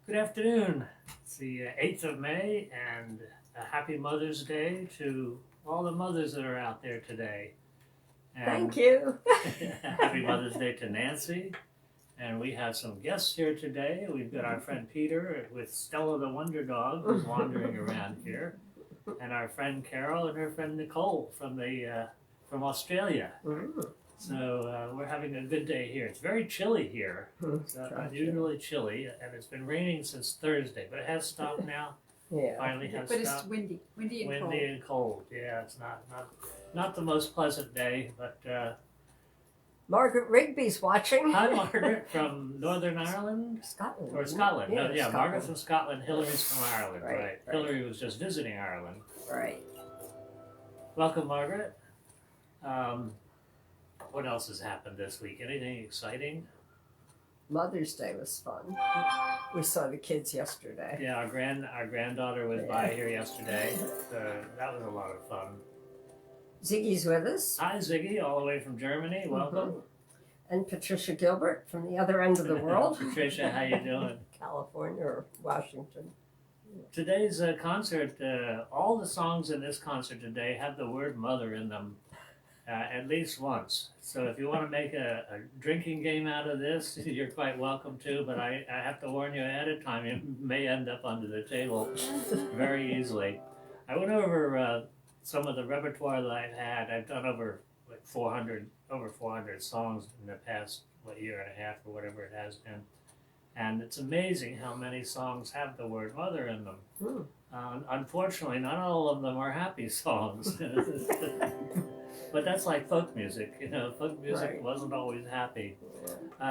Good afternoon. It's the 8th of May, and a happy Mother's Day to all the mothers that are out there today. And Thank you. happy Mother's Day to Nancy. And we have some guests here today. We've got our friend Peter with Stella the Wonder Dog, who's wandering around here, and our friend Carol and her friend Nicole from Australia. So we're having a good day here. It's very chilly here. It's unusually chilly, and it's been raining since Thursday, but it has stopped now. Yeah. Finally has But stopped. it's windy and cold. Windy and cold. Yeah, it's not the most pleasant day, but Margaret Rigby's watching. hi, Margaret from Northern Ireland. Scotland. Or Scotland. Yeah, No, yeah, Scotland. Margaret's from Scotland. Hillary's from Ireland. Right. Hillary was just visiting Ireland. Right. Welcome, Margaret. What else has happened this week? Anything exciting? Mother's Day was fun. We saw the kids yesterday. Yeah, our granddaughter was by here yesterday. That was a lot of fun. Ziggy's with us. Hi, Ziggy, all the way from Germany. Welcome. And Patricia Gilbert from the other end of the world. Patricia, how you doing? California or Washington. Today's concert, all the songs in this concert today have the word mother in them at least once. So if you want to make a drinking game out of this, you're quite welcome to, but I have to warn you ahead of time, you may end up under the table very easily. I went over some of the repertoire that I've had. I've done over 400 songs in the past year and a half or whatever it has been. And it's amazing how many songs have the word mother in them. Unfortunately, not all of them are happy songs. But that's like folk music, folk music wasn't always happy.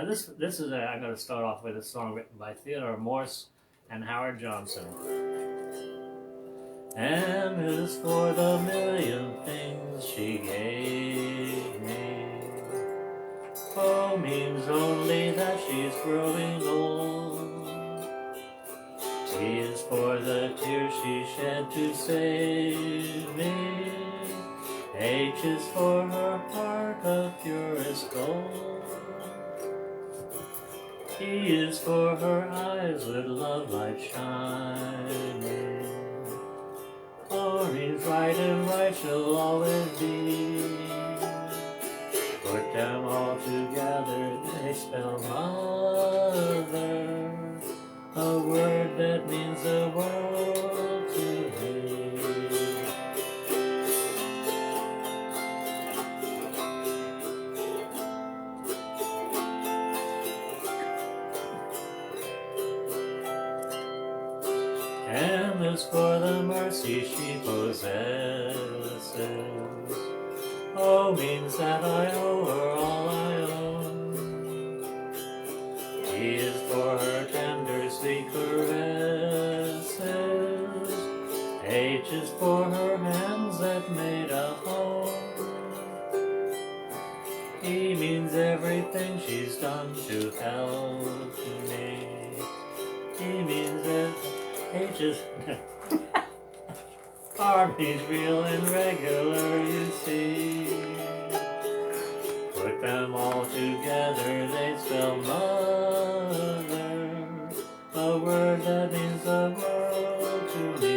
This is I'm going to start off with a song written by Theodore Morse and Howard Johnson. M is for the million things she gave me. O means only that she's growing old. T is for the tears she shed to save me. H is for her heart of purest gold. E is for her eyes with love light shining. O means right and right she'll always be. Put them all together, they spell mother, a word that means the world to me. M is for the mercy she possesses. O means that I owe her all I own. E is for her tender sweet caresses. H is for her hands that made a home. E means everything she's done to help me. E means that H is R means real and regular, you see. Put them all together, they spell mother, a word that means the world to me.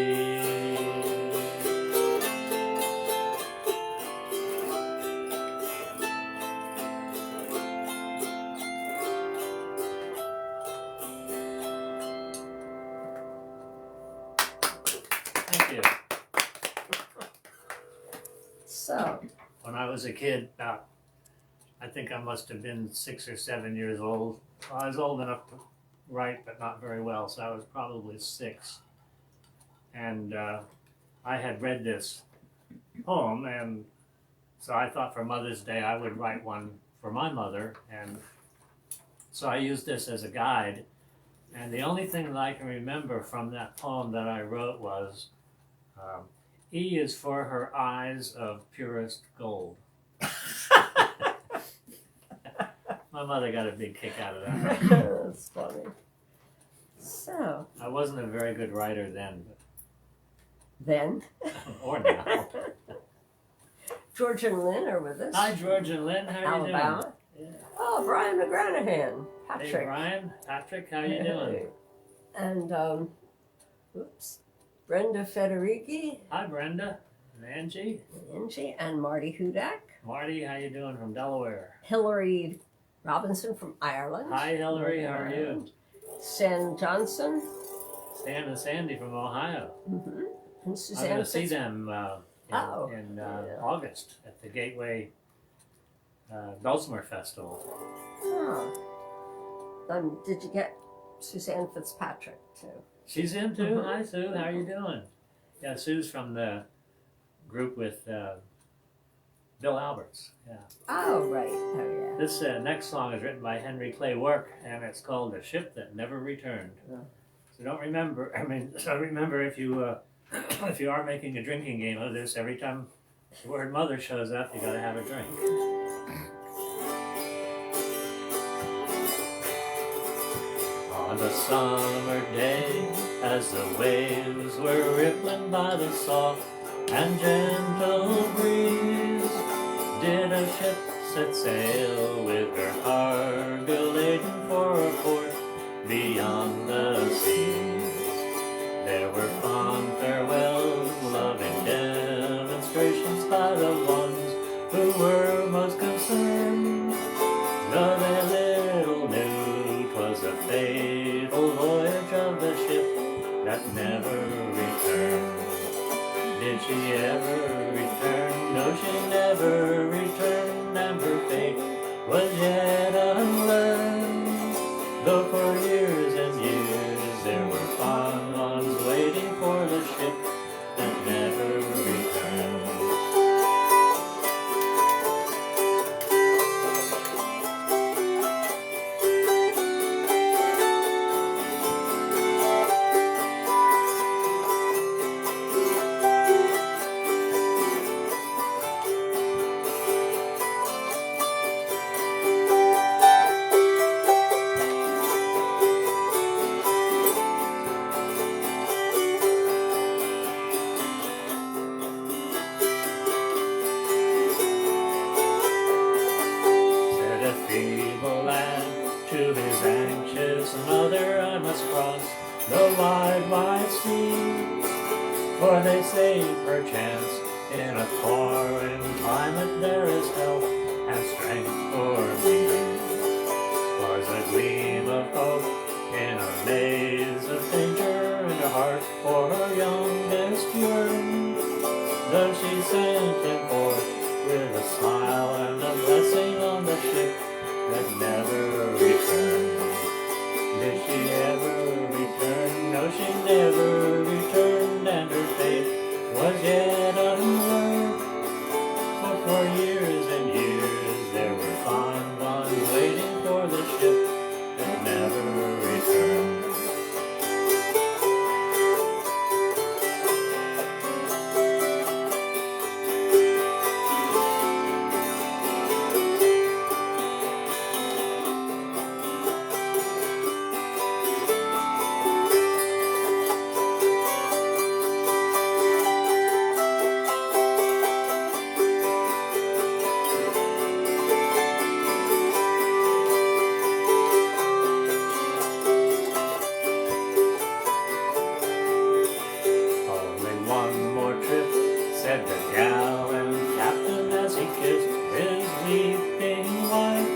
Thank you. So, When I was a kid, I think I must have been 6 or 7 years old. Well, I was old enough to write, but not very well, so I was probably 6. And I had read this poem, and so I thought for Mother's Day I would write one for my mother, and so I used this as a guide. And the only thing that I can remember from that poem that I wrote was, E is for her eyes of purest gold. My mother got a big kick out of that. that's funny. So, I wasn't a very good writer then, then, or now. George and Lynn are with us. Hi, George and Lynn. How are you Alabama. doing? Yeah. Oh, Brian McGranahan. Patrick. Hey, Brian. Patrick, how you doing? And, oops, Brenda Federici, Hi, Brenda and Angie. Angie, and Marty Hudak. Marty, how you doing from Delaware? Hillary Robinson from Ireland. Hi, Hillary. How are you? Stan Johnson. Stan and Sandy from Ohio. Mm-hmm. And I'm Suzanne going to see Fitz- them in August at the Gateway Dulcimer Festival. Oh. Did you get Suzanne Fitzpatrick too? She's in too. Hi, Sue. How are you doing? Yeah, Sue's from the group with Bill Alberts. Yeah. Oh, right. Oh, yeah. This next song is written by Henry Clay Work, and it's called "The Ship That Never Returned." Yeah. So don't remember. So remember if you if you are making a drinking game of this, every time the word "mother" shows up, you got to have a drink. On a summer day, as the waves were rippling by the soft and gentle breeze, did a ship set sail with her cargo laden for a port beyond the seas. There were fond farewells, loving demonstrations by the ones who were most concerned, though they little knew 'twas a fatal voyage of the ship that never returned. Did she ever return? No, she never returned, and her fate was yet unlearned. Though for years and years there were fond ones waiting for the ship that never returned. Said a feeble lad to his anxious mother, I must cross the wide, wide sea. For they say perchance in a foreign climate there is health and strength for me. 'Twas a gleam of hope in a maze of danger, and her heart for her youngest yearned. Though she sent him forth with a smile and a blessing on the ship that never returned. Did she ever return? No, she never returned, and her fate was yet unlearned. For years and years there were fond ones waiting for the ship that never returned. Only one more trip, said the gallant captain as he kissed his weeping wife.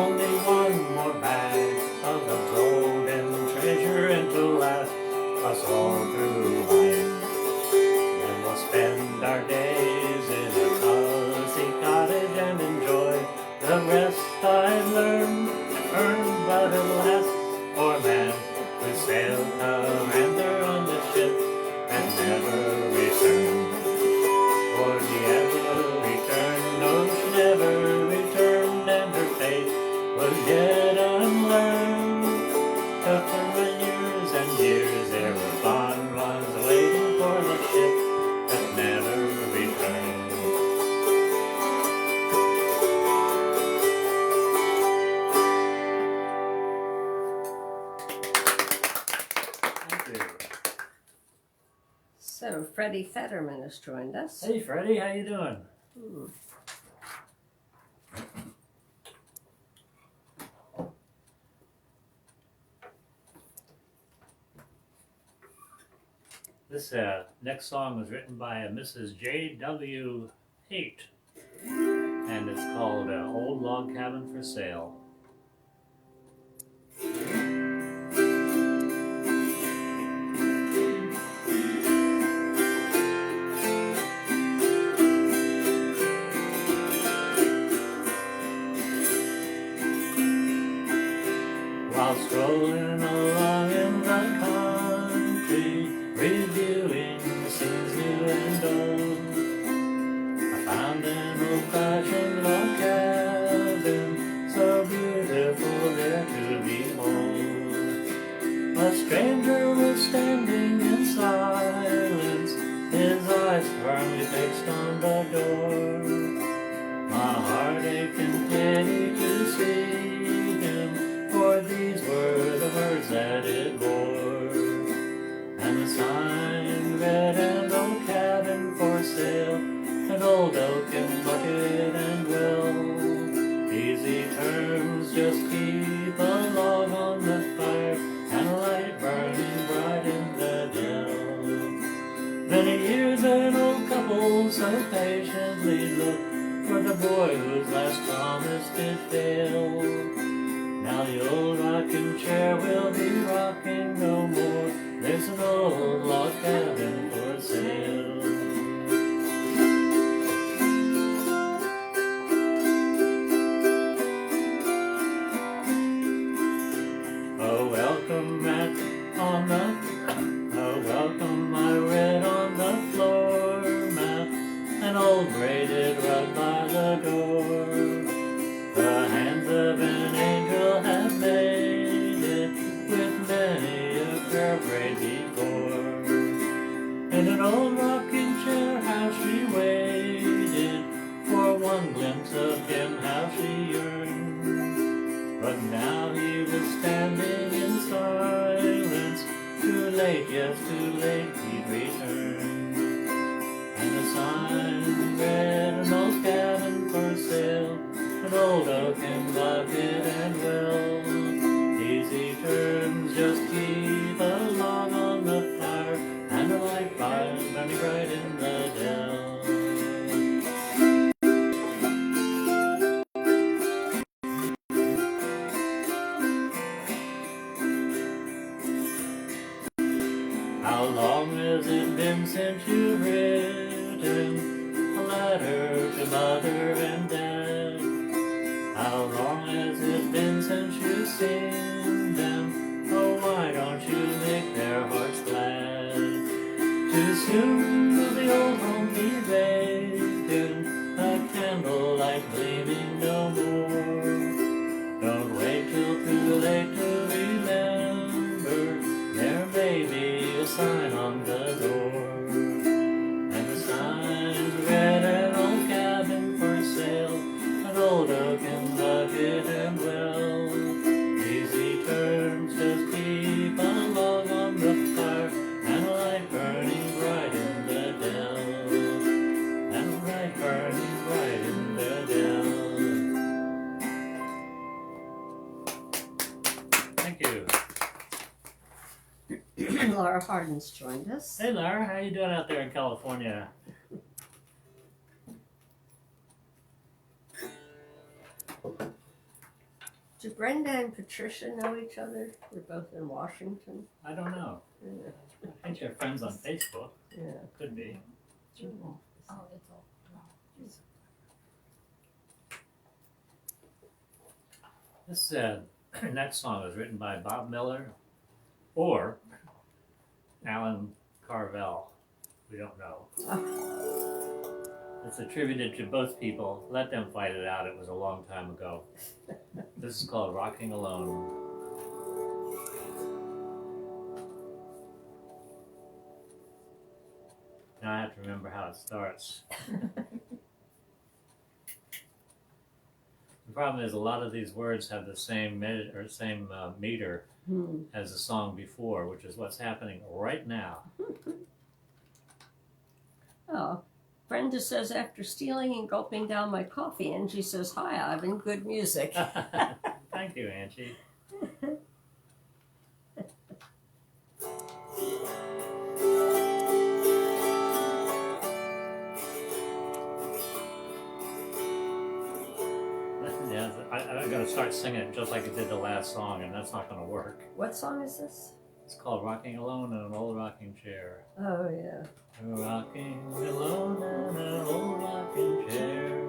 Only one more bag of the golden treasure, and to last us all through life. Then we'll spend our days in a cozy cottage and enjoy the rest I've learned, earned, but alas, poor man who sailed commander on the ship and never returned. For she ever returned? No, she never returned, and her fate was yet unlearned. After years and years there were fond ones waiting for the ship that never returned. Thank you. So Freddie Fetterman has joined us. Hey Freddie, how you doing? Hmm. This next song was written by Mrs. J.W. Haight, and it's called Old Log Cabin for Sale. While strolling along in the country, reviewing the scenes new and old, I found an old-fashioned log cabin, so beautiful there to behold. A stranger was standing in silence, his eyes firmly fixed on the door. My heart ached in pity to see him, for these were the words that it bore. And the sign read, an old cabin for sale, an old oaken bucket and well. Easy terms, just keep a log on the fire, and a light burning bright in the dell. Many years an old couple so patiently looked for the boy whose last promise did fail. Now the old rocking chair will be rocking no more. There's an old log cabin for sale. A welcome mat on the, a welcome I read on the floor mat, an old braided rug by the door. The hands of an angel have made it, with many a prayer prayed before. In an old rocking chair how she waited, for one glimpse of him how she yearned. But now he was standing in silence, too late, yes, too late he'd return. And the sign read, an old cabin for sale, an old oaken bucket and well. Easy terms, just keep a log on the fire, and a light burning bright in the dell. How long has it been since you've written a letter to mother and dad? How long has it been since you've seen them? Oh, why don't you make their hearts glad? Too soon will the old home be vacant, a candlelight gleaming no more. Don't wait till too late to remember, there may be a sign on the door. And the sign read, an old cabin for sale, an old oaken bucket and well. Easy terms, just keep a log on the fire, and a light burning bright in the dell. And a light burning bright in the dell. Thank you. Laura Hardin's joined us. Hey Laura, how you doing out there in California? Do Brenda and Patricia know each other? They're both in Washington. I don't know. Yeah. I think you're friends on Facebook. Yeah. Could be. Oh, it's all. This next song was written by Bob Miller or Alan Carvel. We don't know. It's attributed to both people. Let them fight it out. It was a long time ago. This is called Rocking Alone. Now I have to remember how it starts. The problem is a lot of these words have the same meter as the song before, which is what's happening right now. Oh, Brenda says, after stealing and gulping down my coffee, Angie says, hi, Ivan, good music. Thank you, Angie. start singing it just like it did the last song, and that's not going to work. What song is this? It's called Rocking Alone in an Old Rocking Chair. Oh, yeah. Rocking alone in an old rocking chair.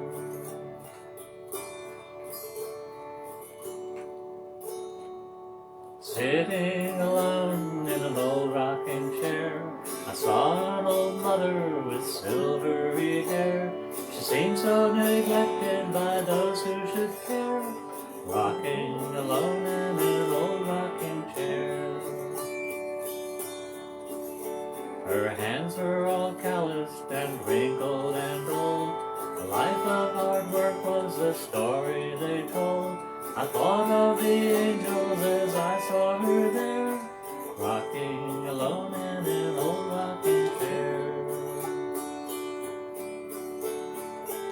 Sitting alone in an old rocking chair, I saw an old mother with silvery hair. She seemed so neglected by those who should care. Rocking alone in an old rocking chair. Her hands were all calloused and wrinkled and old. A life of hard work was the story they told. I thought of the angels as I saw her there, rocking alone in an old rocking chair.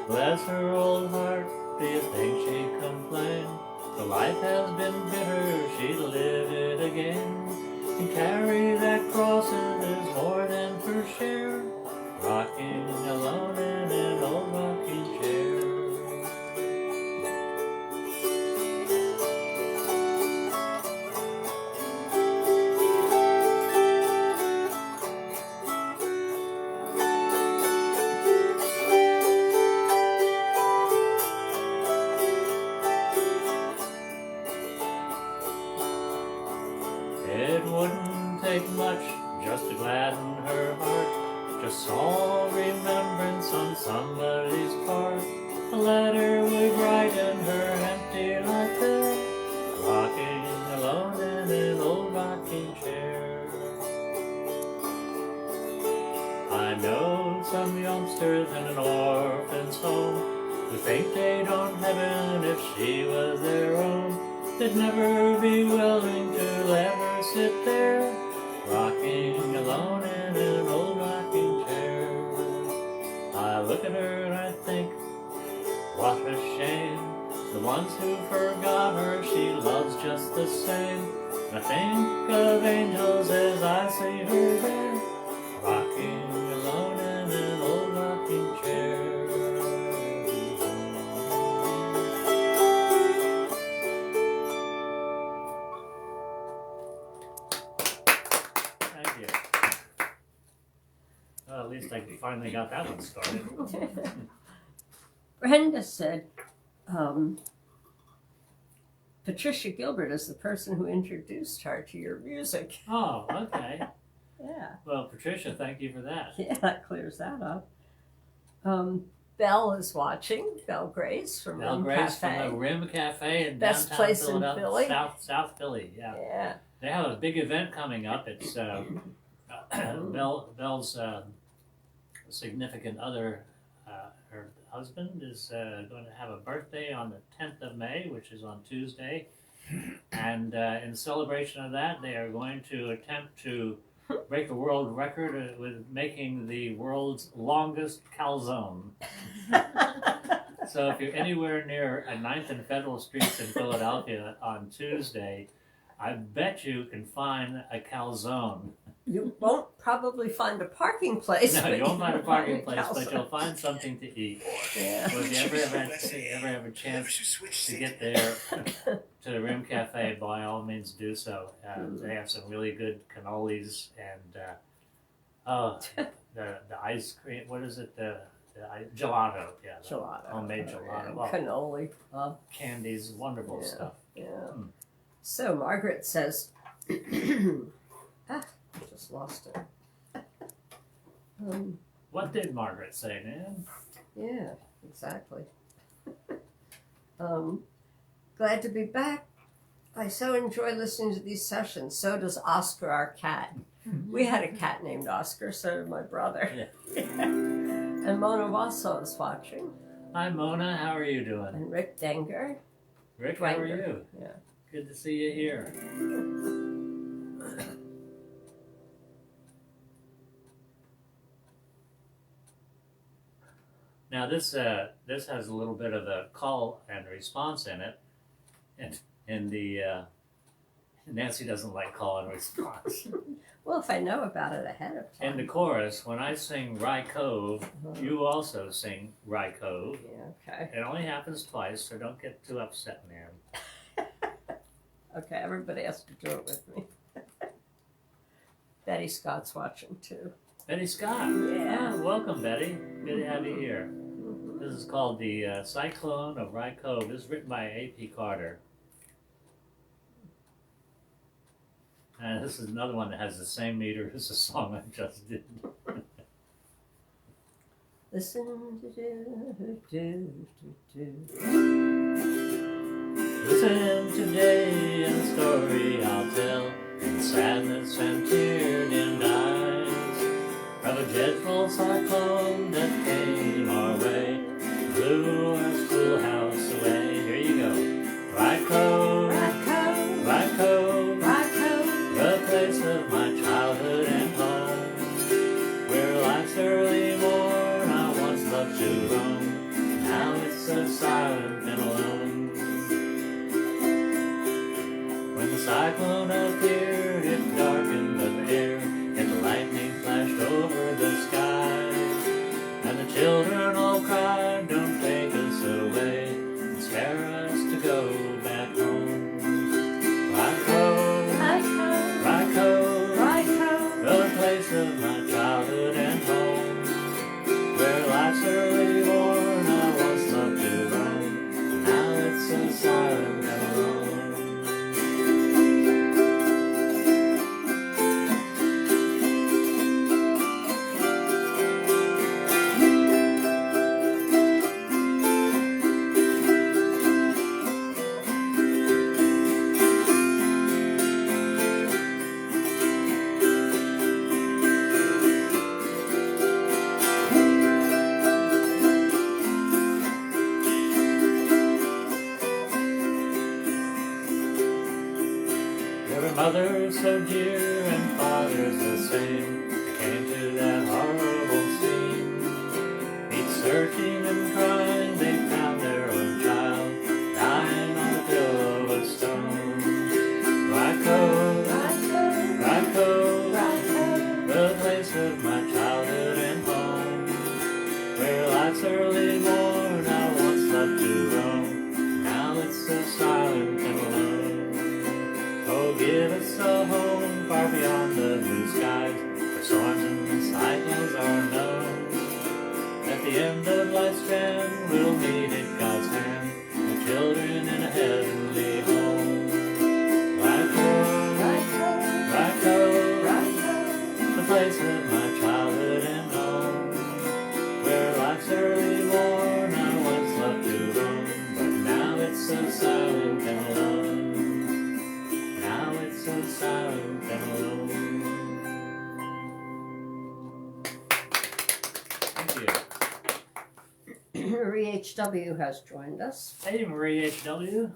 Bless her old heart, do you think she'd complain? The life has been bitter, she'd live it again. And carry that cross, it is more than her share, rocking alone in an old rocking chair. It wouldn't take much just to gladden her heart, just small remembrance on somebody's part. A letter would brighten her empty life there, rocking alone in an old rocking chair. I know some youngsters in an orphan's home who think they'd own heaven if she was their own. They'd never be willing to let her sit there, rocking alone in an old rocking chair. I look at her and I think, what a shame. The ones who forgot her, she loves just the same. I think of angels as I see her there, rocking alone in an old rocking chair. Thank you. Well, at least I finally got that one started. Brenda said, Patricia Gilbert is the person who introduced her to your music. Oh, okay. Yeah. Well, Patricia, thank you for that. Yeah, that clears that up. Belle is watching. Belle Grace from Belle Rim Grace Cafe. from the Rim Cafe in Best downtown place in Philadelphia, Philly. South Philly. Yeah. Yeah. They have a big event coming up. It's Belle's significant other, her husband is going to have a birthday on the 10th of May, which is on Tuesday. And in celebration of that, they are going to attempt to break a world record with making the world's longest calzone. So if you're anywhere near 9th and Federal Streets in Philadelphia on Tuesday, I bet you can find a calzone. You won't probably find a parking place. No, but you won't find a parking place, but calzone. you'll find something to eat. Yeah. So if you ever have a chance to get there to the Rim Cafe, by all means do so. They have some really good cannolis and the ice cream. What is it? Gelato. Yeah, the Gelato. homemade gelato. Well, Cannoli. candies, wonderful Yeah. stuff. Yeah. Mm. So Margaret says, I just lost it. What did Margaret say, man? Yeah, exactly. Glad to be back. I so enjoy listening to these sessions. So does Oscar, our cat. We had a cat named Oscar, so did my brother. Yeah. And Mona Wasso is watching. Hi, Mona. How are you doing? And Rick Denger. Rick, how are you? Yeah. Good to see you here. Now this has a little bit of a call and response in it, and in the Nancy doesn't like call and response. Well, if I know about it ahead of In time. the chorus, when I sing Rye Cove, you also sing Rye Cove. Yeah, okay. It only happens twice, so don't get too upset, man. Okay, everybody has to do it with me. Betty Scott's watching too. Betty Scott. Yeah. Ah, welcome, Betty. Good to have you here. This is called The Cyclone of Rye Cove. This is written by A.P. Carter. And this is another one that has the same meter as the song I just did. Listen to do. Listen today in a story I'll tell, in sadness and tear-dimmed eyes, of a dreadful cyclone that came our way, blew our schoolhouse away. Here you go. Rye Cove, Rye Cove, the place of my childhood and home, where life's early morn I once loved to roam. Now it's so silent and alone. When the cyclone appeared, it darkened the air, and the lightning flashed over the sky, and the children all cried, "Don't take us away, and spare us to go back home." Rye Cove, Rye Cove, the place of my childhood and home, where life's early morn I once loved to roam. Now it's so silent and alone. There were mothers so dear and fathers the same, came to that horrible scene. Each searching and crying, they found their own child, dying on the pillow of stone. Rye Cove, Rye Cove, the place of my childhood and home, where life's early morn I once loved to roam. Now it's so silent and alone. Oh, give us a home far beyond the blue skies, where storms and cyclones are known. At the end of life's span, we'll meet at God's hand, the children in a heavenly home. Rye Cove, Rye Cove, the place of my childhood and home, where life's early morn I once loved to roam, but now it's so silent and alone. Now it's so silent and alone. Thank you. Marie H.W. has joined us. Hey, Marie H.W.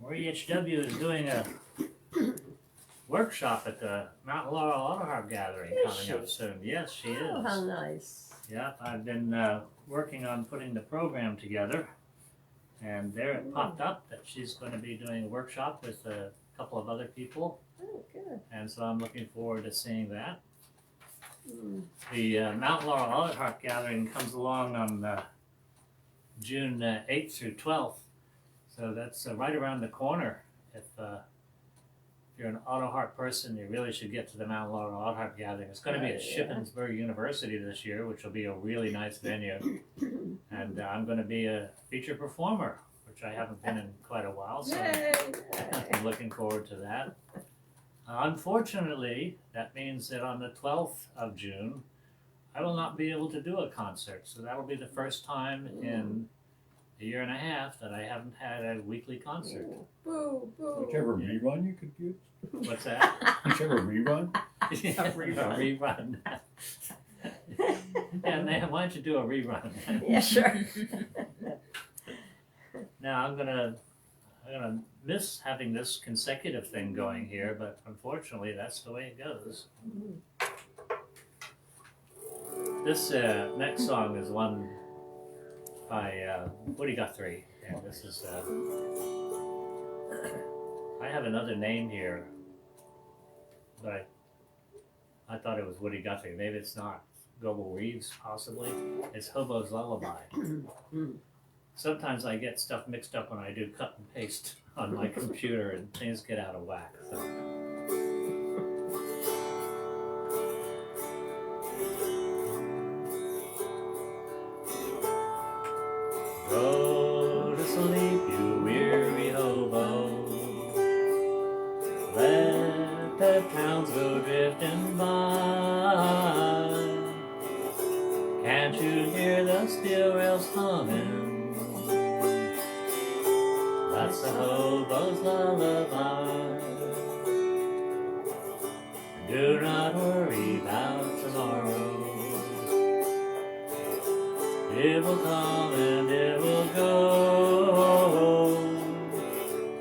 Marie H.W. is doing a workshop at the Mount Laurel Auto Harp Gathering Is coming up she? soon. Yes, she Oh, how is. nice. Yeah, I've been working on putting the program together, and there it popped up that she's going to be doing a workshop with a couple of other people, Oh, good. and so I'm looking forward to seeing that. Mm. The Mount Laurel Audit Harp Gathering comes along on June 8th through 12th, so that's right around the corner. If you're an auto harp person, you really should get to the Mount Laurel Auto Harp Gathering. It's going to be at Yeah. Shippensburg University this year, which will be a really nice venue, and I'm going to be a feature performer, which I haven't been in quite a while, so Yay! I'm looking forward to that. Unfortunately, that means that on the 12th of June, I will not be able to do a concert. So that'll be the first time in a year and a half that I haven't had a weekly concert. Boo, boo. Whichever rerun you could use. What's that? Whichever rerun. Yeah, rerun. Yeah, man, why don't you do a rerun? Yeah, sure. Now I'm gonna miss having this consecutive thing going here, but unfortunately that's the way it goes. This next song is one by Woody Guthrie, and this is have another name here, but I thought it was Woody Guthrie. Maybe it's not. Global Reeves, possibly. It's Hobo's Lullaby. Sometimes I get stuff mixed up when I do cut and paste on my computer and things get out of whack. So. Go to sleep, you weary hobo. Let the towns go drifting by. Can't you hear the steel rails humming? That's the hobo's lullaby. Do not worry about tomorrow. It will come and it will go.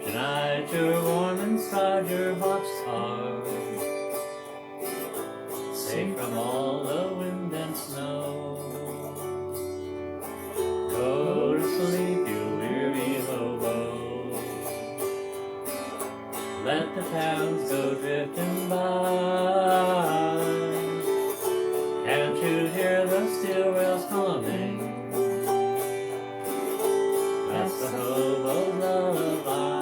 Tonight you're warm inside your boxcar, safe from all the wind and snow. Go to sleep, you weary hobo. Let the towns go drifting by. Can't you hear the steel rails humming? That's the hobo's lullaby.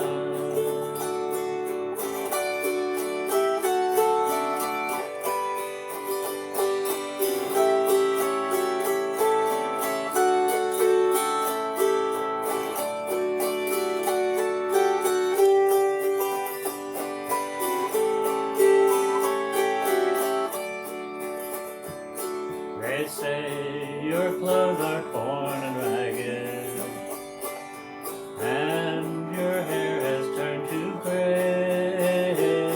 They say your clothes are torn and ragged, and your hair has turned to gray.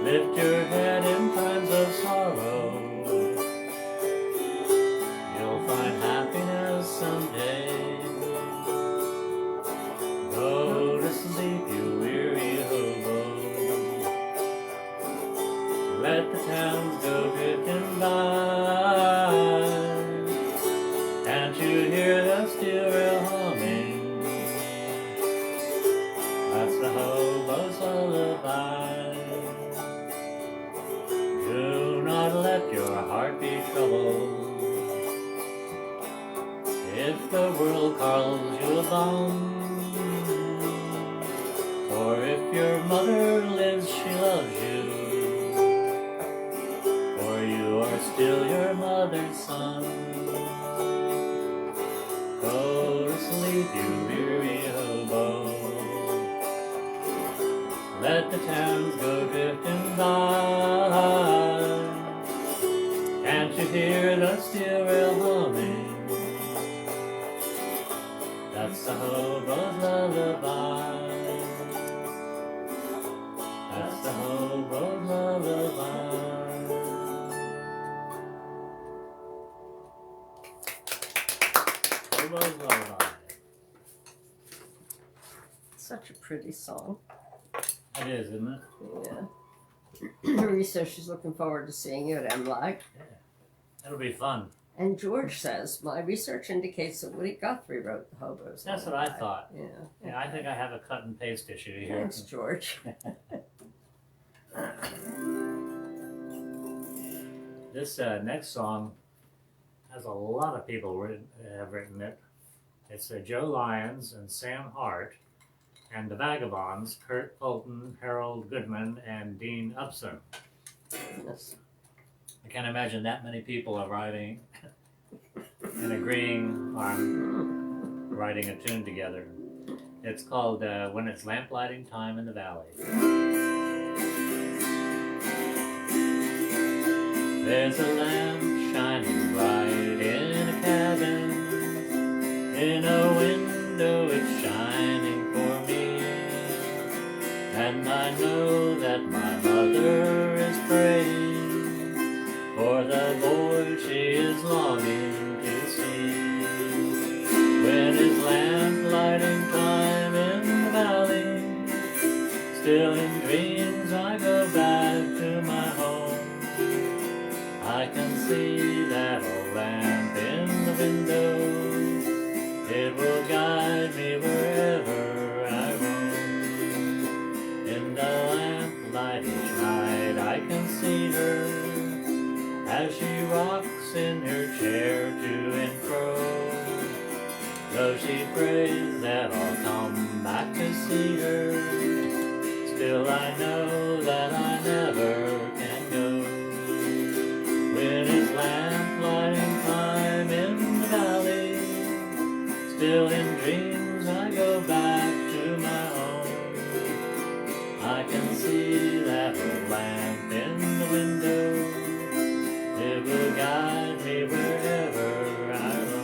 Lift your head in times of sorrow. You'll find happiness someday. Go to sleep, you weary hobo. Let the towns go drifting by. Can't you hear the steel rail humming? That's the hobo's lullaby. Do not let your heart be troubled. If the world calls you a bum, or if your mother lives, she loves you, you are still your mother's son. Go to sleep, you weary hobo. Let the towns go drifting by. Can't you hear the steel rail humming? That's the hobo's lullaby. That's the hobo's lullaby. Such a pretty song. It is, isn't it? Yeah. Marie says she's looking forward to seeing you at MLAG. Yeah. It'll be fun. And George says, my research indicates that Woody Guthrie wrote the Hobos. That's what I Lullaby." thought. Yeah. Yeah, I think I have a cut and paste issue here. Thanks, George. This next song has a lot of people have written it. It's Joe Lyons and Sam Hart, and the Vagabonds, Kurt Fulton, Harold Goodman, and Dean Upson. Yes. I can't imagine that many people arriving and agreeing on writing a tune together. It's called When It's Lamplighting Time in the Valley. There's a lamp shining bright in a cabin. In a window it's shining for me. And I know that my mother is praying for the boy she is longing to see. When it's lamplighting time in the valley, still in dreams I go back to my home. I can see that old lamp in the window. It will guide me wherever I roam. night, each night I can see her as she rocks in her chair to and fro. Though she prays that I'll come back to see her, still I know that I never can go. When it's lamplighting time in the valley, still in dreams I go back to my home. I can see that old lamp in the window, it will guide me wherever I roam.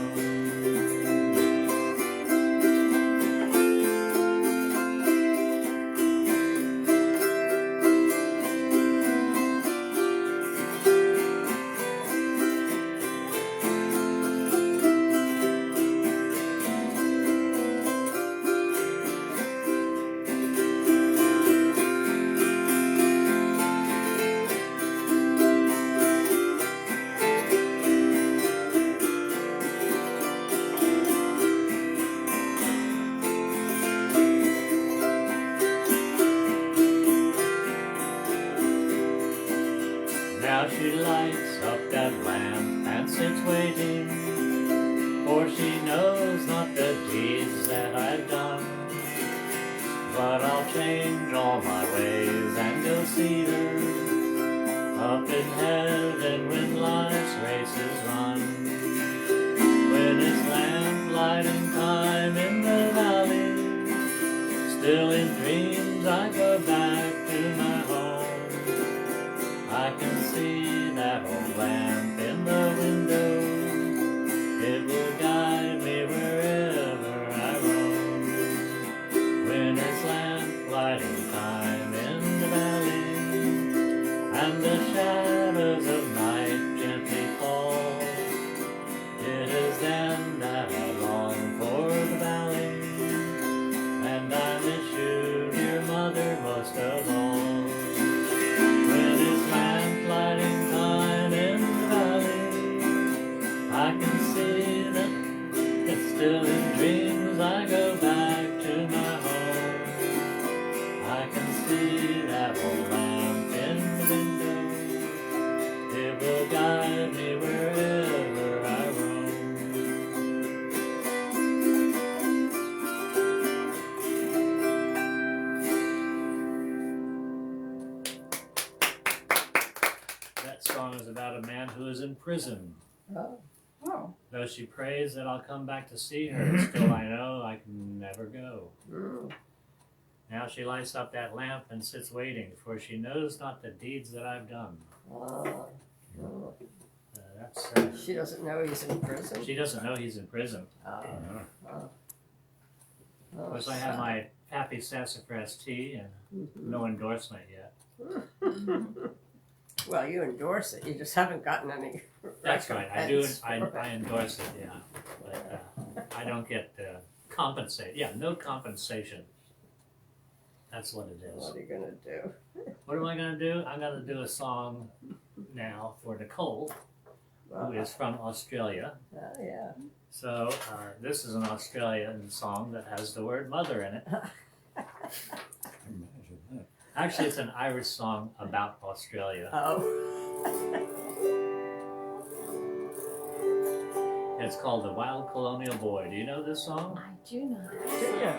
Now she lights up that lamp and sits waiting, for she knows not the deeds that I've done. But I'll change all my ways and go see her up in heaven when life's race is run. When it's lamp lighting time in the valley, still in dreams I go back to my home. I can see that old lamp in the window, it will guide me wherever I roam. When it's lamp lighting time in the valley, and the shadows of night gently fall, it is then that I long for the valley, and I miss you, dear mother, most of all. Lighting time in the valley, I can see that it's still in dreams I go back to my home. I can see that old lamp in the window, it will guide me wherever I roam. That song is about a man who is in prison. Oh. Oh. Though she prays that I'll come back to see her, still I know I can never go. Mm. Now she lights up that lamp and sits waiting, for she knows not the deeds that I've done. Oh. Oh. She doesn't know he's in prison. She doesn't know he's in prison. Oh. Oh. Of course, I have my happy sassafras tea and no endorsement yet. Well, you endorse it. You just haven't gotten any. That's right. I do. recompense I for it. endorse it. Yeah, but I don't get compensated. Yeah, no compensation. That's what it is. What are you gonna do? What am I going to do? I'm going to do a song now for Nicole, who is from Australia. Oh yeah. So this is an Australian song that has the word mother in it. Imagine that. Actually, it's an Irish song about Australia. Oh. It's called The Wild Colonial Boy. Do you know this song? I do not. Yeah.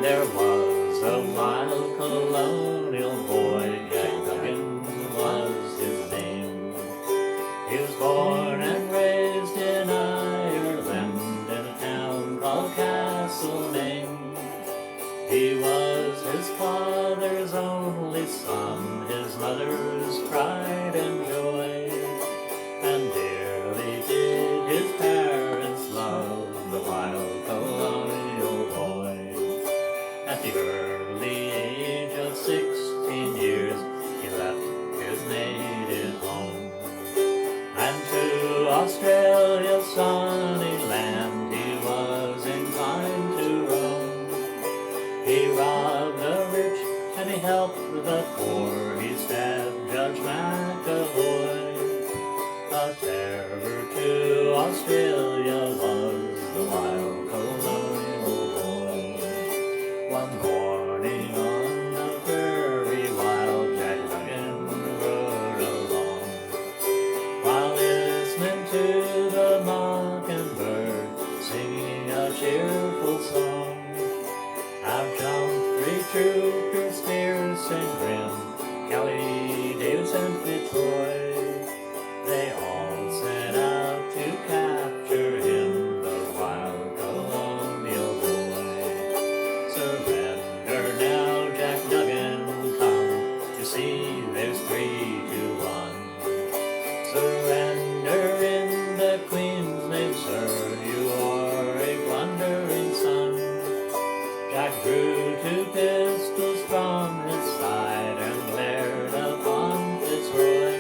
There was a wild colonial boy, Jack Duggan was his name. He was born and raised in Ireland in a town called Castlemaine. He was his father's only son, his mother's pride and joy, and dearly did his parents love the wild colonial boy. At the early age of 16 years, he left his native home, and to Australia's sunny land he was inclined to roam. He robbed the rich and he helped the poor, he stabbed Judge McAvoy. A terror to Australia was the wild colonial boy. One morning on Out jumped 3 troopers, fierce and grim, Kelly, Davis, and Fitzroy. They all set out to capture him, the wild colonial boy. Surrender now, Jack Duggan, come to see there's 3 to 1. Surrender in the Queen's name, sir, you are a blundering son. Jack drew 2 pistols from his side and glared upon Fitzroy.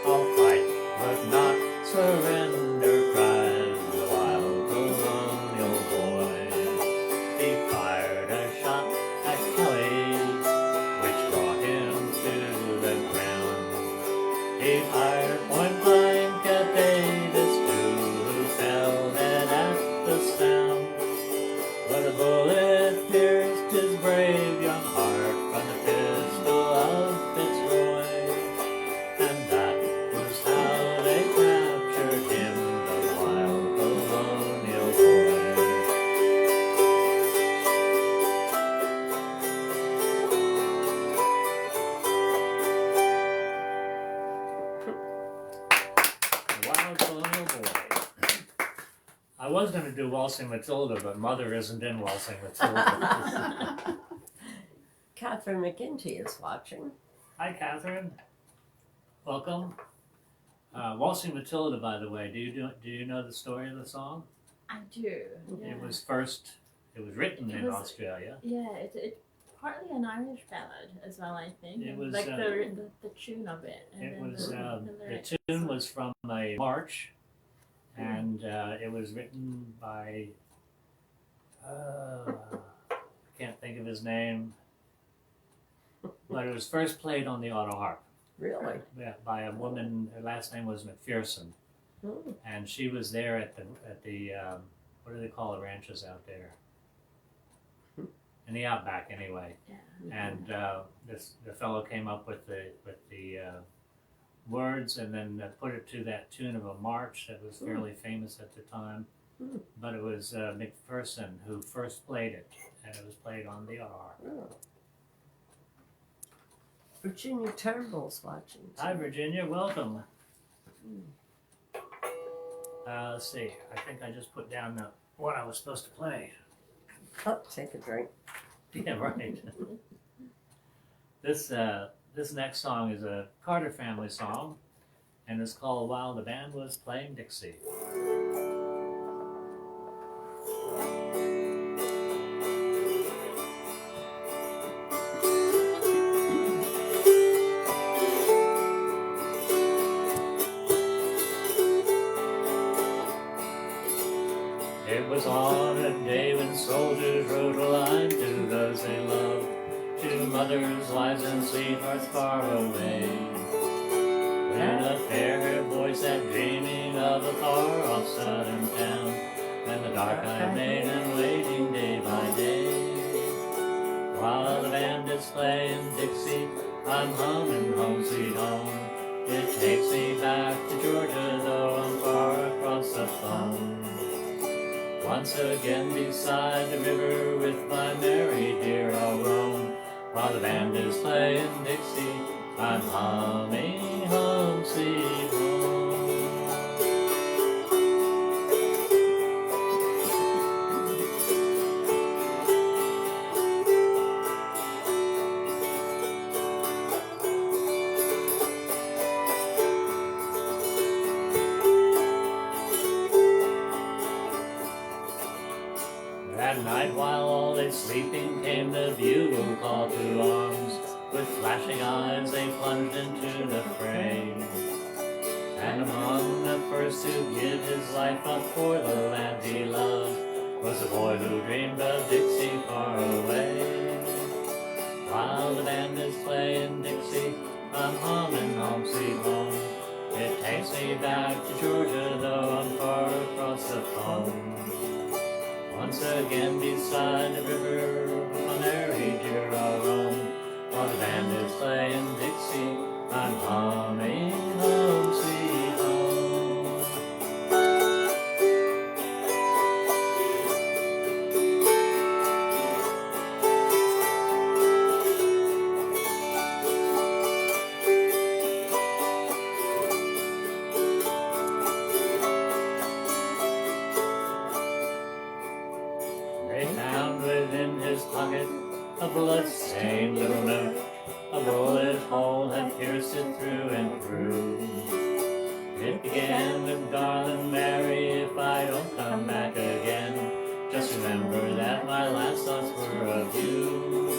I'll fight, but not surrender, cried the wild colonial boy. He fired a shot at Kelly, which brought him to the ground. He fired point blank at Davis, too, who fell dead at the sound. But a bullet pierced his brave young heart from the pistol of Fitzroy, and that was how they captured him, the wild colonial boy. The wild colonial boy. I was going to do Waltzing Matilda, but Mother isn't in Waltzing Matilda. Catherine McGinty is watching. Hi, Catherine. Welcome. Waltzing Matilda, by the way, do you know the story of the song? I do. Yeah. It was written in Australia. Yeah, it's partly an Irish ballad as well, I think. It was, like the tune of it. And It then was the lyrics. tune was from a march, and it was written by I can't think of his name, but it was first played on the auto harp. Really? Yeah, by a woman. Her last name was McPherson, Hmm. and she was there at the what do they call the ranches out there? In the outback, anyway. Yeah. And the fellow came up with the words, and then put it to that tune of a march that was fairly famous at the time. Hmm. But it was McPherson who first played it, and it was played on the auto harp. Oh. Virginia Turnbull's watching. Hi, Virginia. Welcome. Let's see. I think I just put down what I was supposed to play. Oh, take a drink. Yeah, right. This next song is a Carter family song, and it's called "While the Band Was Playing Dixie." It was on a day when soldiers rode a line to those they loved, to mothers, wives, and sweethearts far away. When a fair-haired boy sat dreaming of a far-off southern town, and the dark-eyed maiden waiting day by day. While the band is playing Dixie, I'm humming Home Sweet Home. It takes me back to Georgia, though I'm far across the phone. Once again beside the river with my Mary dear I'll roam. While the band is playing Dixie, I'm humming Home Sweet Home. That night while all lay sleeping came the bugle call to arms. With flashing eyes they plunged into the fray. And among the first to give his life up for the land he loved was a boy who dreamed of Dixie far away. While the band is playing Dixie, I'm humming Home Sweet Home. It takes me back to Georgia, though I'm far across the phone. Once again beside the river, my Mary dear I'll roam. While the band is playing Dixie, I'm humming Home Sweet Home. within his pocket a blood-stained little note. A bullet hole had pierced it through and through. It began with, darling Mary, if I don't come back again, just remember that my last thoughts were of you.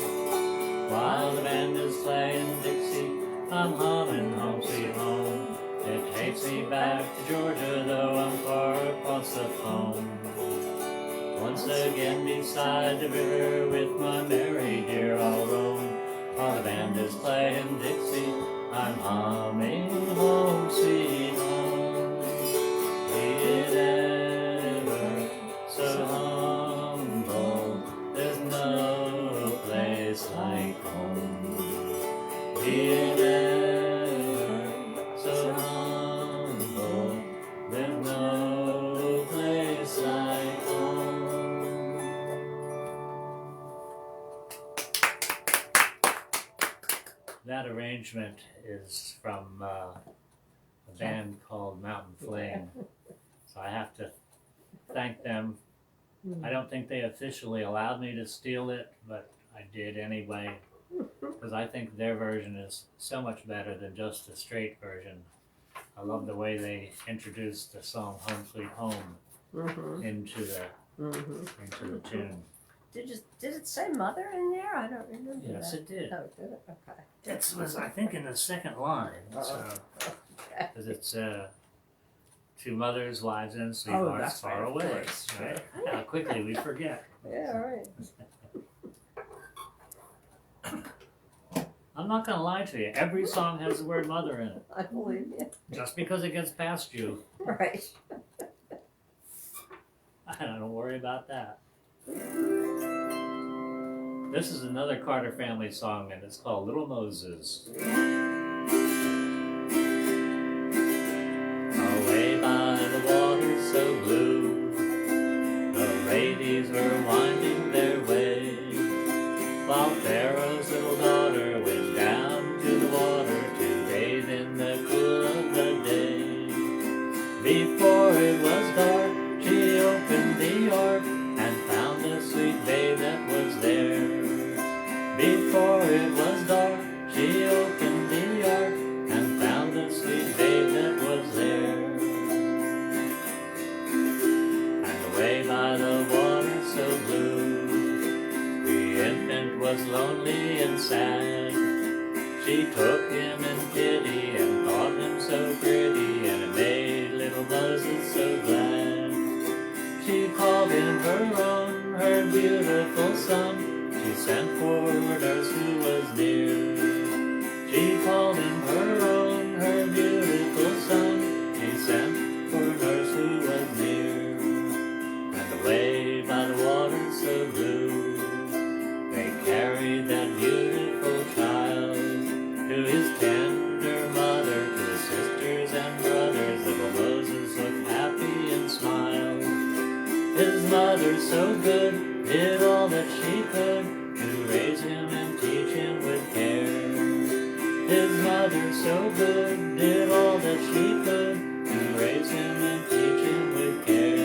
While the band is playing Dixie, I'm humming Home Sweet Home. It takes me back to Georgia, though I'm far across the phone. Once again beside the river with my Mary dear I'll roam. While the band is playing Dixie, I'm humming Home Sweet Home. Be it ever so humble, there's no place like home. Be it ever so humble, there's no place like home. That arrangement is from a band called Mountain Flame. So I have to thank them. I don't think they officially allowed me to steal it, but I did anyway, because I think their version is so much better than just a straight version. I love the way they introduced the song Home Sweet Home into the tune. Did it say mother in there? I don't remember. Yes, that. it did. Oh, did it? Okay. It was, I think, in the second line. Because it's two mothers, wives, and sweethearts that's far right, of away. course. Right? How quickly we forget. Yeah, right. I'm not going to lie to you. Every song has the word mother in it. I believe you. Just because it gets past you, Right. I don't worry about that. This is another Carter family song, and it's called Little Moses. Away by the water so blue, the ladies were winding their way, while Pharaoh's little daughter went down to the water to bathe in the cool of the day. Before it was dark, she opened the ark and found the sweet babe that was there. Before it was dark, she opened the ark and found the sweet babe that was there. And away by the water so blue, the infant was lonely and sad. She took him in pity and thought him so pretty, and it made little Moses so glad. She called him her own, her beautiful son. She sent for a nurse who was near. She called him her own, her beautiful son. She sent for a nurse who was near. And away by the water so blue, they carried that beautiful child to his tender mother, to his sisters and brothers. Little Moses looked happy and smiled. His mother so good did all that she could to raise him and teach him with care. His mother so good did all that she could to raise him and teach him with care.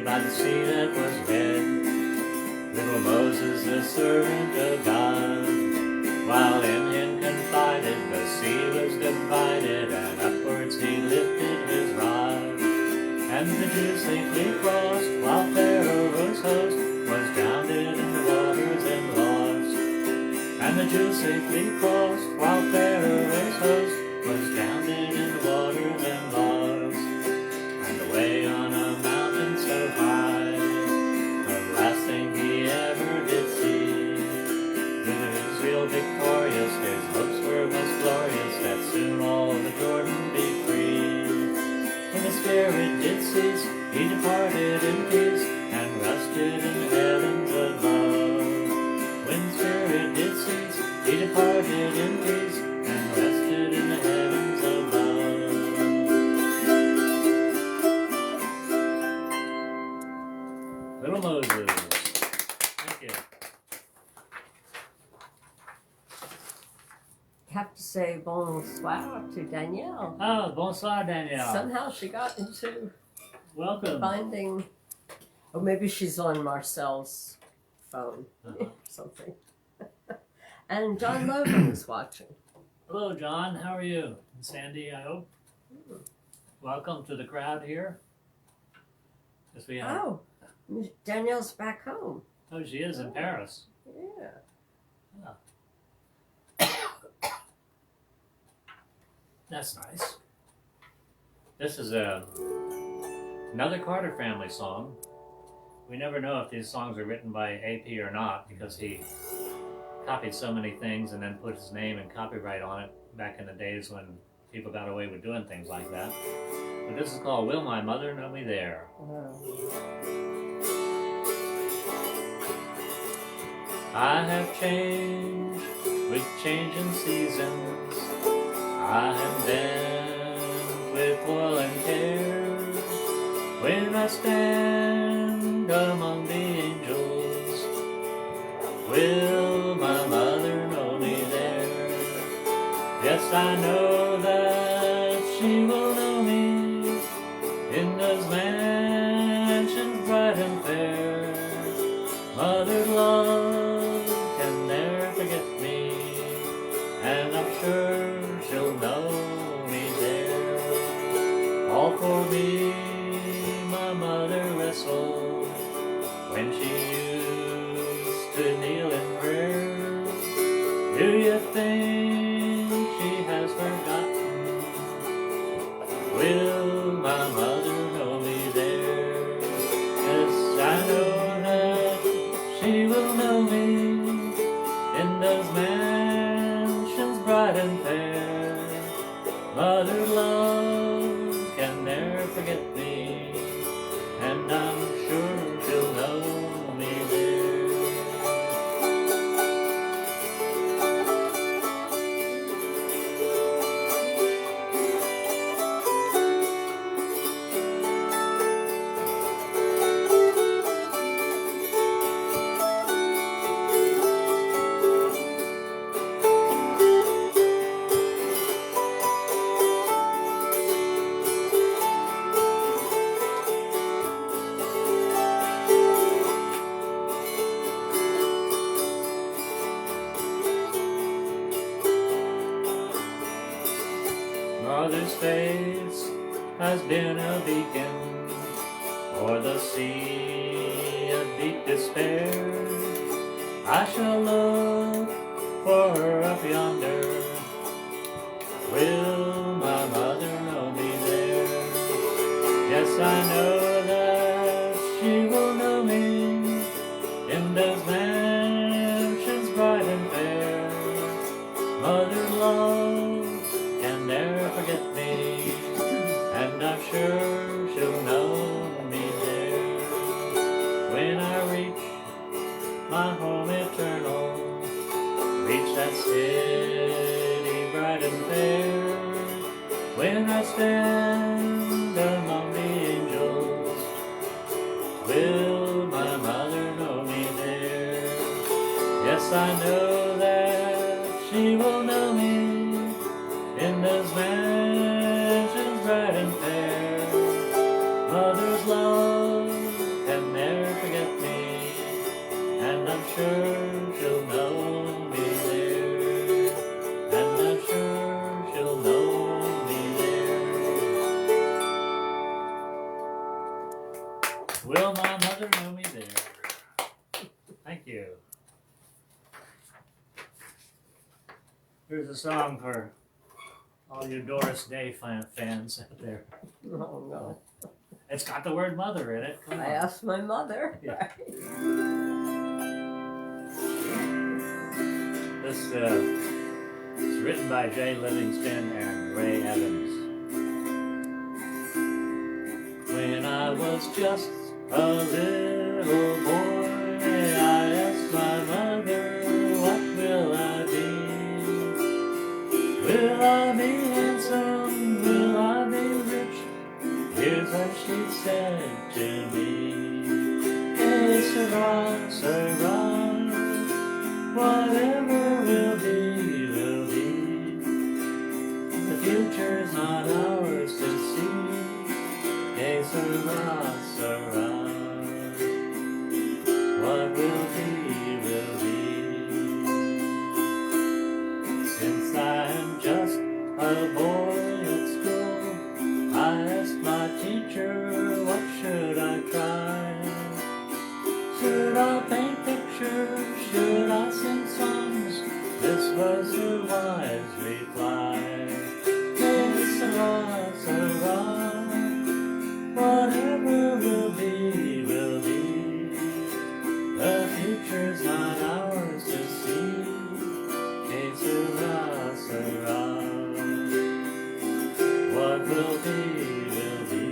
By the sea that was red, little Moses, the servant of God, while in him confided, the sea was divided, and upwards he lifted his rod. And the Jews safely crossed, while Pharaoh's host was drowned in the waters and lost. And the Jews safely crossed, while Pharaoh's host was drowned in the waters and lost. And away on a mountain so high, the last thing he ever did see, with Israel victorious, his hopes were most glorious, that soon all the Jordan be free. When the spirit did cease, he departed in peace, and rested in the heavens above. have to say bonsoir to Danielle. Oh, bonsoir, Danielle. Somehow she got into Welcome. finding, or maybe she's on Marcel's phone Uh-huh. or something. And John Logan is watching. Hello, John. How are you? And Sandy, I hope. Welcome to the crowd here. Yes, we have. Oh, Danielle's back home. Oh, she is in Paris. Yeah. That's nice. This is another Carter family song. We never know if these songs are written by AP or not because he copied so many things and then put his name and copyright on it back in the days when people got away with doing things like that. But this is called Will My Mother Know Me There? I have changed with changing seasons. I have been with toil and care. When I stand among the angels, will my mother know me there? Yes, I know that she will know me in those mansions bright and fair. Mother love can never forget me, and I'm sure she'll know me there. All for me my mother wrestled when she used to kneel in prayer. Do you think she has forgotten? Will my mother know me there? Yes, I know that she will know me in those mansions bright and fair. Mother love can never forget me, and I'm sure she'll know me there. Mother's face has been a beacon o'er the sea of deep despair. I shall look for her up yonder. Will my mother know me there? Yes, I know that she will know me in those mansions bright and fair. Mother love can never forget me, and I'm sure she'll know me there. When I reach my home eternal, reach that city bright and fair. When I stand among the angels, will my mother know me there? Yes, I know that she will know me in those mansions bright and fair. Mother's love can never forget me, and I'm sure she'll know me there. And I'm sure she'll know me there. Will my mother know me there? Thank you. Here's a song for all you Doris Day fans out there. Oh no. It's got the word mother in it. Come I on. asked my mother. Yeah. This is written by Jay Livingston and Ray Evans. When I was just a little boy, I asked my mother, what will I be? Will I be handsome? Will I be rich? Here's what she said to me. Hey, sirrah, whatever will be, will be. a boy at school, I asked my teacher, what should I try? Should I paint pictures? Should I sing songs? This was her wise reply. Hey, Sarah, Sarah, whatever will be, will be. The future's not ours to see. Hey, Sarah, Sarah, what will be, will be.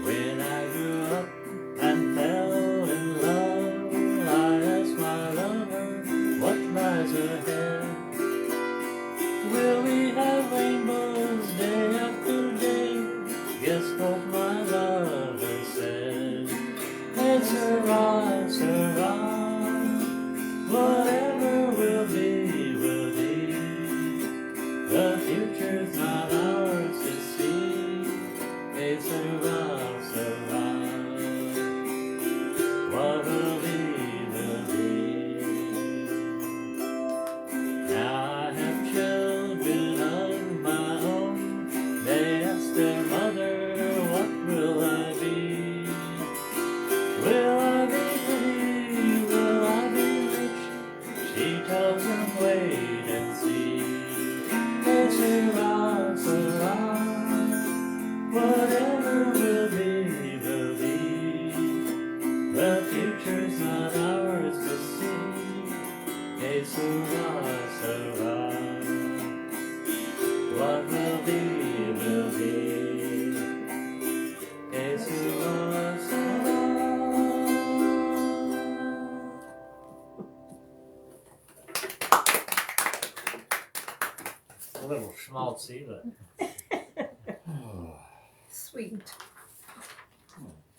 When I grew up and fell in love, I asked my lover, what lies ahead? Will we have rainbows day after day? Guess what my lover said. Hey, Sarah, Sarah, whatever will be, will be. The future's not ours to see. Hey, Sarah, Sarah, what will be, will be. Now I have children of my own. They ask their mother, what will I be? Will I be pretty? Will I be rich? She tells them, wait and see. Hey, Sarah, Sarah, whatever will be, will be. The future's not ours to see. Hey, Sarah, Sarah, what will be, will be. Hey, Sarah, Sarah. A little schmaltzy, but Sweet.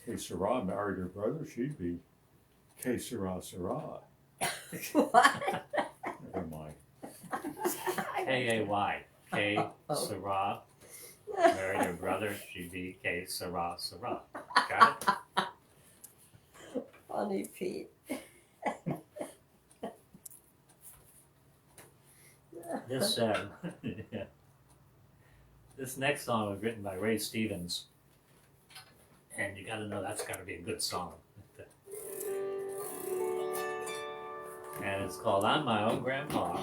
Hey, Sarah married her brother, she'd be K Sarah Sarah. What? Never mind. K-A-Y. K. Oh. Sarah. Married her brother, she'd be K. Sarah, Sarah. Got it? Funny, Pete. This, yeah. This next song was written by Ray Stevens. And you gotta know that's gotta be a good song. And it's called I'm My Own Grandpa.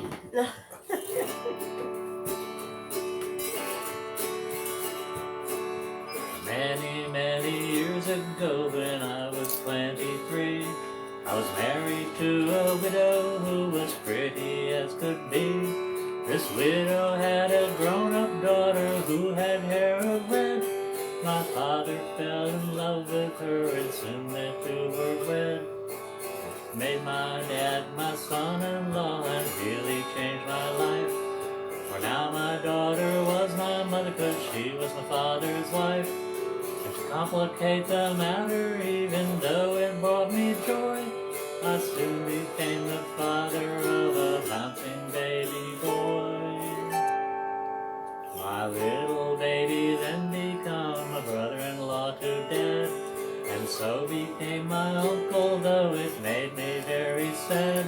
Many, many years ago when I was 23, I was married to a widow who was pretty as could be. This widow had a grown-up daughter who had hair of red. My father fell in love with her and soon the two were wed. Made my dad my son-in-law and really changed my life. For now my daughter was my mother 'cause she was my father's wife. And to complicate the matter, even though it brought me joy, I soon became the father of a bouncing baby boy. My little baby then become a brother-in-law to Dad, and so became my uncle, though it made me very sad.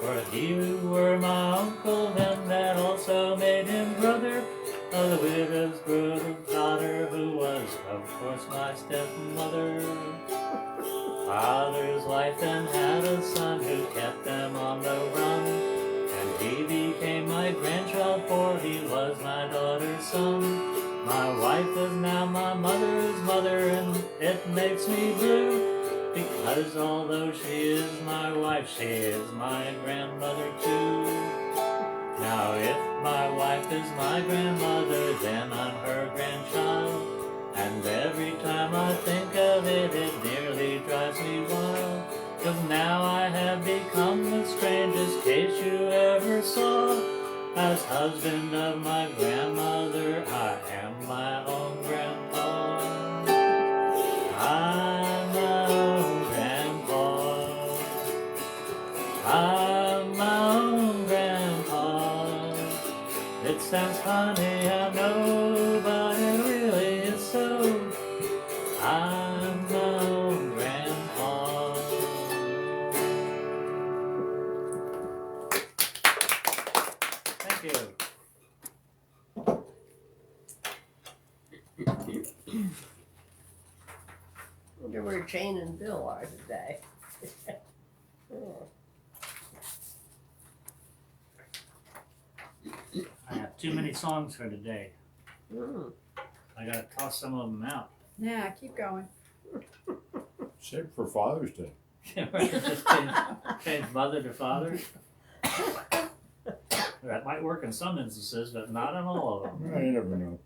For if you were my uncle, then that also made him brother of the widow's daughter, who was, of course, my stepmother. Father's wife then had a son who kept them on the run, and he became my grandchild, for he was my daughter's son. My wife is now my mother's mother, and it makes me blue, because although she is my wife, she is my grandmother too. Now if my wife is my grandmother, then I'm her grandchild, and every time I think of it, it nearly drives me wild. 'Cause now I have become the strangest case you ever saw. As husband of my grandmother, I am my own grandpa. I'm my own grandpa. I'm my own grandpa. It sounds funny, I know, but it really is so. I'm my own grandpa. Thank Thank you. Wonder where Jane and Bill are today. Oh. I have too many songs for today. I gotta toss some of them out. Yeah, keep going. Save for Father's Day. Just change mother to father. That might work in some instances, but not in all of them. Well, you never know.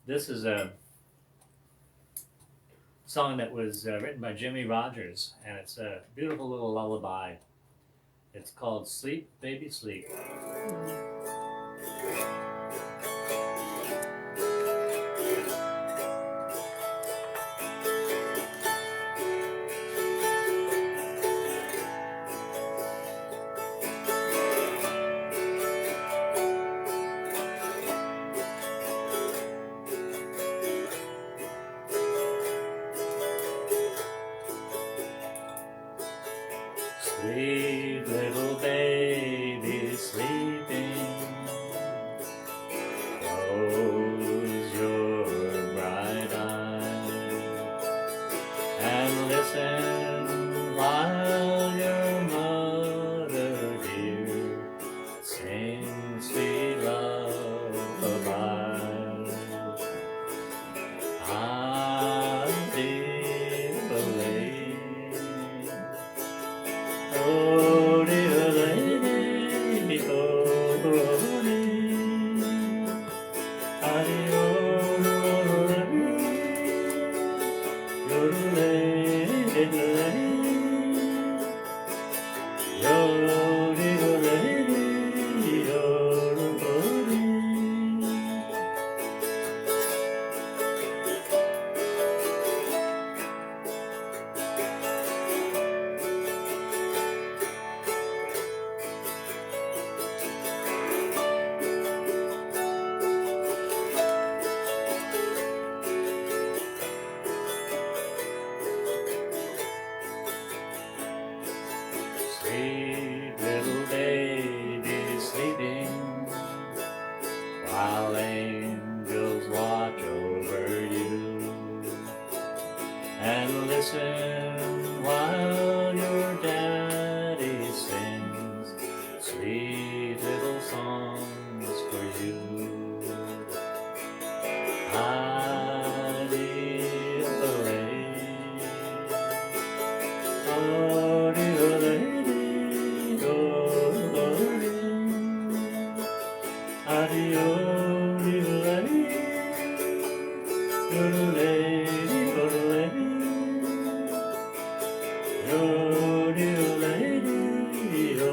This is a song that was written by Jimmy Rogers, and it's a beautiful little lullaby. It's called Sleep, Baby, Sleep. Sleep, little baby, sleeping. Close your bright eyes and listen while your mother dear sings sweet lullabies. I'll be away. Oh, dear lady, oh, dear. Adio, Sleep, little baby, sleeping, while angels watch over you. And listen while your daddy sings sweet little songs for you. Hiding away. Oh, dear lady, oh, adio, dear lady, good lady, good lady, oh, dear lady, oh.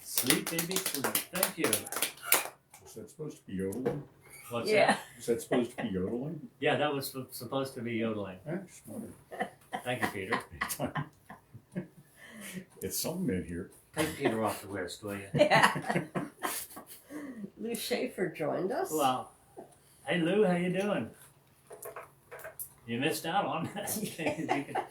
Sleep, baby, sleep. Thank you. Is that supposed to be yodeling? What's Yeah. that? Is that supposed to be yodeling? Yeah, that was supposed to be yodeling. Excellent. Thank you, Peter. It's something in here. Take Peter off the list, will you? Yeah. Lou Schaefer joined us. Well, hey Lou, how you doing? You missed out on that.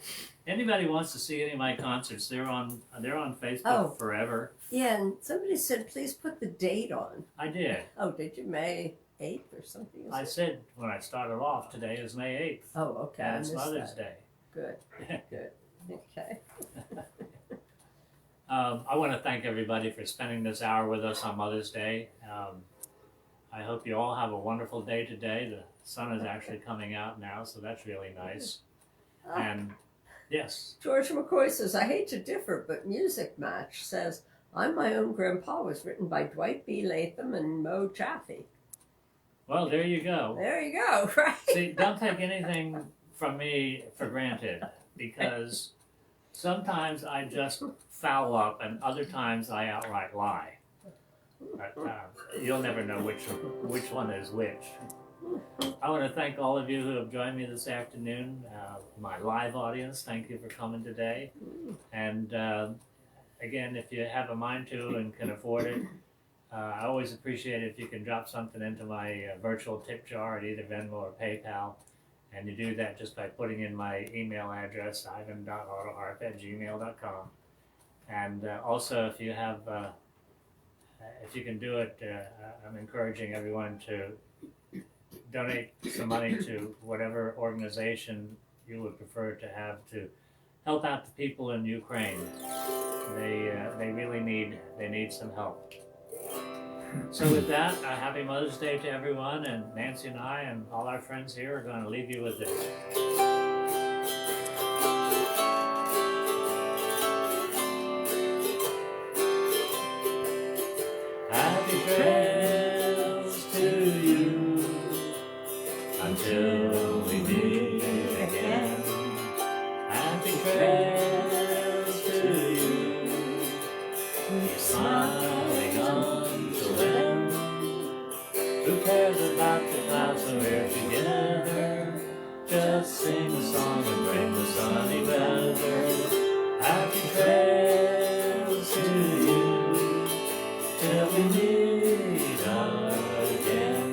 Anybody wants to see any of my concerts? They're on Facebook Oh. forever. Yeah, and somebody said, please put the date on. I did. Oh, did you? May 8th or something? Is I it? said when I started off, today is May 8th. Oh, okay. I And it's missed Mother's that. Day. Good, good. Okay. I want to thank everybody for spending this hour with us on Mother's Day. I hope you all have a wonderful day today. The sun is actually coming out now, so that's really nice. Ah. And yes, George McCoy says, I hate to differ, but Music Match says, I'm My Own Grandpa was written by Dwight B. Latham and Mo Chaffee. well, there you go. There you go, right? See, don't take anything from me for granted, because sometimes I just foul up and other times I outright lie. But, you'll never know which one is which. I want to thank all of you who have joined me this afternoon, my live audience. Thank you for coming today. And again, if you have a mind to and can afford it, I always appreciate it if you can drop something into my virtual tip jar at either Venmo or PayPal. And you do that just by putting in my email address, ivan.autoharp@gmail.com. And also, if you have, if you can do it, I'm encouraging everyone to donate some money to whatever organization you would prefer to have to help out the people in Ukraine. They really need some help. So with that, happy Mother's Day to everyone, and Nancy and I and all our friends here are going to leave you with this. Happy trails to you until we meet again. Happy trails to you. Keep smiling until then. Who cares about the clouds when we're together? Just sing a song and bring the sunny weather. Happy trails to you till we meet again.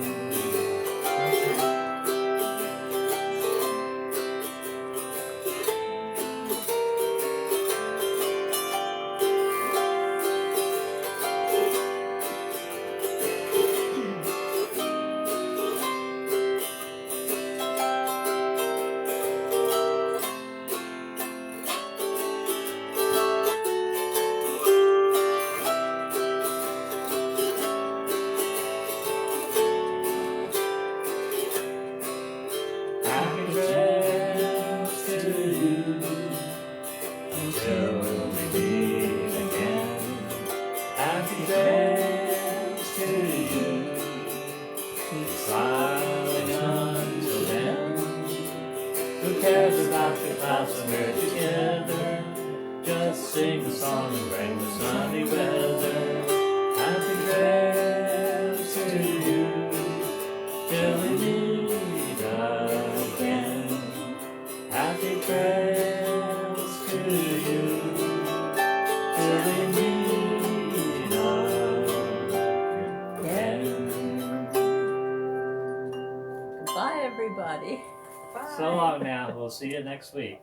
Happy trails to you until we meet again. Happy trails to you. Keep smiling until then. Who cares about the clouds when we're together? Just sing a song and bring the sunny weather. Happy trails to you till we meet again. Happy trails to you till we meet again. Goodbye, everybody. So long now. We'll see you next week.